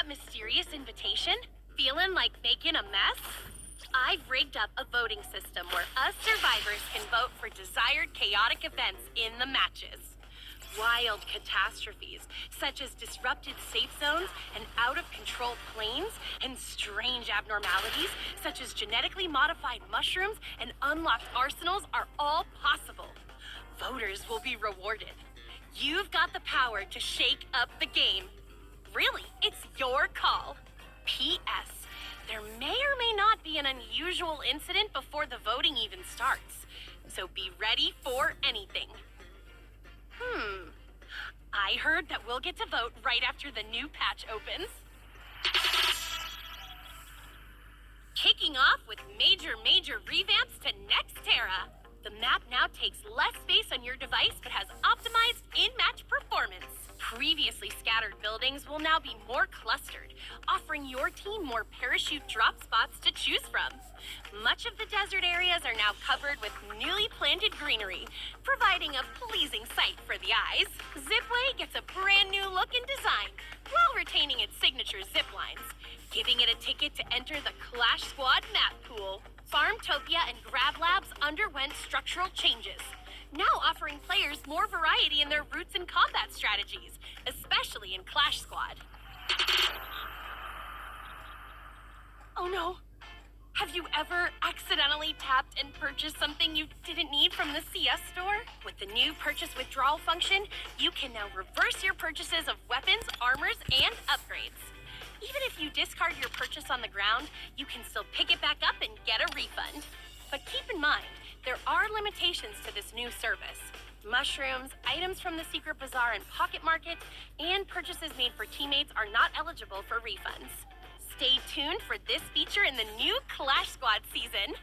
that mysterious invitation? Feeling like making a mess? I've rigged up a voting system where us survivors can vote for desired chaotic events in the matches. Wild catastrophes, such as disrupted safe zones and out-of-control planes, and strange abnormalities, such as genetically modified mushrooms and unlocked arsenals, are all possible. Voters will be rewarded. You've got the power to shake up the game. Really, it's your call. P.S. There may or may not be an unusual incident before the voting even starts, so be ready for anything. I heard that we'll get to vote right after the new patch opens. Kicking off with major revamps to Nextera. The map now takes less space on your device but has optimized in-match performance. Previously scattered buildings will now be more clustered, offering your team more parachute drop spots to choose from. Much of the desert areas are now covered with newly planted greenery, providing a pleasing sight for the eyes. Zipway gets a brand new look and design, while retaining its signature zip lines, giving it a ticket to enter the Clash Squad map pool. Farmtopia and Grab Labs underwent structural changes, now offering players more variety in their routes and combat strategies, especially in Clash Squad. Oh no! Have you ever accidentally tapped and purchased something you didn't need from the CS store? With the new purchase withdrawal function, you can now reverse your purchases of weapons, armors, and upgrades. Even if you discard your purchase on the ground, you can still pick it back up and get a refund. But keep in mind, there are limitations to this new service. Mushrooms, items from the Secret Bazaar and Pocket Market, and purchases made for teammates are not eligible for refunds. Stay tuned for this feature in the new Clash Squad season.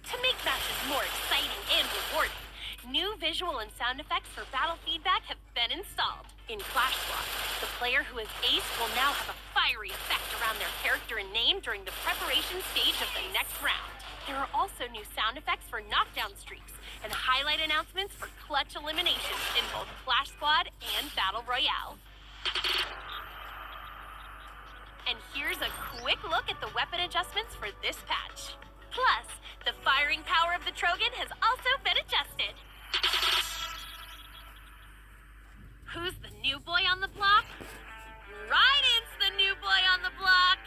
To make matches more exciting and rewarding, new visual and sound effects for battle feedback have been installed. In Clash Squad, the player who is ace will now have a fiery effect around their character and name during the preparation stage of the next round. There are also new sound effects for knockdown streaks and highlight announcements for clutch eliminations in both Clash Squad and Battle Royale. And here's a quick look at the weapon adjustments for this patch. Plus, the firing power of the Trogan has also been adjusted. Who's the new boy on the block? Raiden's the new boy on the block!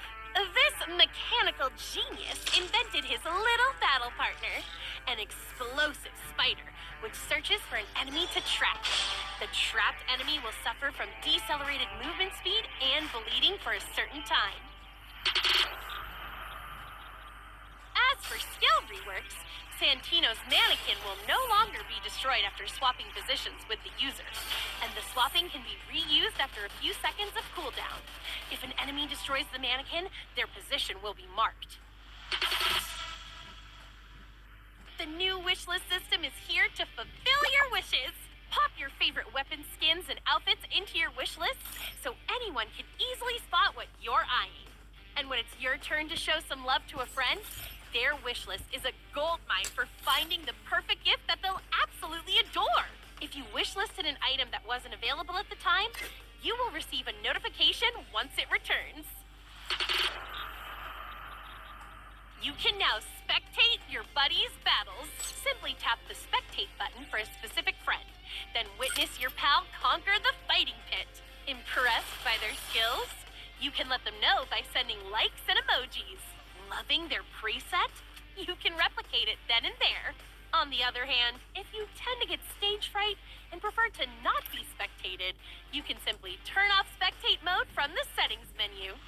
This mechanical genius invented his little battle partner, an explosive spider, which searches for an enemy to trap. The trapped enemy will suffer from decelerated movement speed and bleeding for a certain time. As for skill reworks, Santino's mannequin will no longer be destroyed after swapping positions with the user, and the swapping can be reused after a few seconds of cooldown. If an enemy destroys the mannequin, their position will be marked. The new wishlist system is here to fulfill your wishes. Pop your favorite weapon skins and outfits into your wish lists so anyone can easily spot what you're eyeing. And when it's your turn to show some love to a friend, their wish list is a goldmine for finding the perfect gift that they'll absolutely adore. If you wish listed an item that wasn't available at the time, you will receive a notification once it returns. You can now spectate your buddies' battles. Simply tap the spectate button for a specific friend, then witness your pal conquer the fighting pit. Impressed by their skills? You can let them know by sending likes and emojis. Loving their preset? You can replicate it then and there. On the other hand, if you tend to get stage fright and prefer to not be spectated, you can simply turn off spectate mode from the settings menu.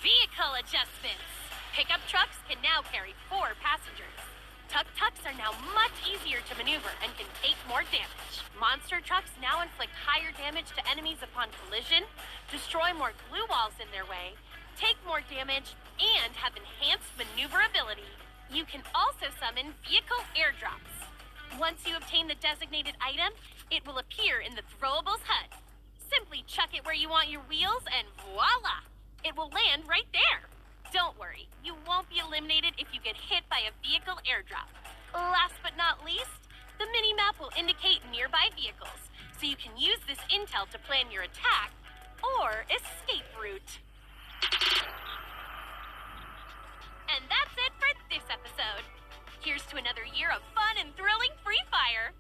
Vehicle adjustments. Pickup trucks can now carry 4 passengers. Tuk-tuks are now much easier to maneuver and can take more damage. Monster trucks now inflict higher damage to enemies upon collision, destroy more glue walls in their way, take more damage, and have enhanced maneuverability. You can also summon vehicle airdrops. Once you obtain the designated item, it will appear in the throwables HUD. Simply chuck it where you want your wheels and voila! It will land right there. Don't worry, you won't be eliminated if you get hit by a vehicle airdrop. Last but not least, the mini-map will indicate nearby vehicles, so you can use this intel to plan your attack or escape route. And that's it for this episode. Here's to another year of fun and thrilling Free Fire!